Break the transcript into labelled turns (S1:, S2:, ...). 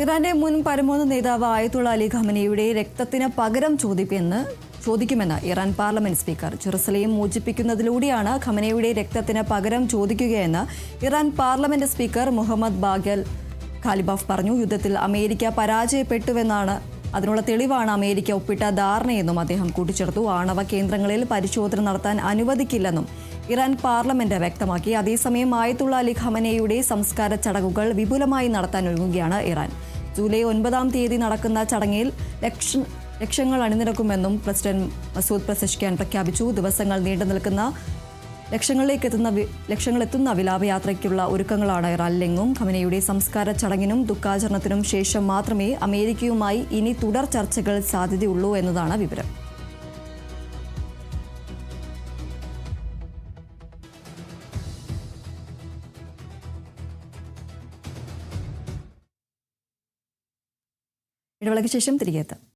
S1: ഇറാന്റെ മുൻ പരമോന്നത നേതാവ് ആയത്തുള്ള അലി ഖമനയുടെ രക്തത്തിന് പകരം ചോദിക്കുമെന്ന് ഇറാൻ പാർലമെന്റ് സ്പീക്കർ. ജെറുസലേം മോചിപ്പിക്കുന്നതിലൂടെയാണ് ഖമനയുടെ രക്തത്തിന് പകരം ചോദിക്കുകയെന്ന് Iran parliament speaker Mohammad Bagher Ghalibaf പറഞ്ഞു. യുദ്ധത്തിൽ അമേരിക്ക പരാജയപ്പെട്ടുവെന്നാണ് അതിനുള്ള തെളിവാണ് അമേരിക്ക ഒപ്പിട്ട ധാരണയെന്നും അദ്ദേഹം കൂട്ടിച്ചേർത്തു. ആണവ കേന്ദ്രങ്ങളിൽ പരിശോധന നടത്താൻ അനുവദിക്കില്ലെന്നും ഇറാൻ പാർലമെന്റ് വ്യക്തമാക്കി. അതേസമയം ആയത്തുള്ള അലി ഖമനയുടെ സംസ്കാര ചടങ്ങുകൾ വിപുലമായി നടത്താൻ ഒരുങ്ങുകയാണ് ഇറാൻ. ജൂലൈ 9 നടക്കുന്ന ചടങ്ങിൽ ലക്ഷങ്ങൾ അണിനിരക്കുമെന്നും പ്രസിഡന്റ് മസൂദ് പെസഷ്കിയാൻ പ്രഖ്യാപിച്ചു. ദിവസങ്ങൾ നീണ്ടു നിൽക്കുന്ന ലക്ഷങ്ങളെത്തുന്ന വിലാപയാത്രയ്ക്കുള്ള ഒരുക്കങ്ങളാണ് ഇറാനിലെങ്ങും. ഖമനയുടെ സംസ്കാര ചടങ്ങിനും ദുഃഖാചരണത്തിനും ശേഷം മാത്രമേ അമേരിക്കയുമായി ഇനി തുടർ ചർച്ചകൾ സാധ്യതയുള്ളൂ എന്നതാണ് വിവരം. ഇടവേളയ്ക്ക് ശേഷം തിരികെ എത്താം.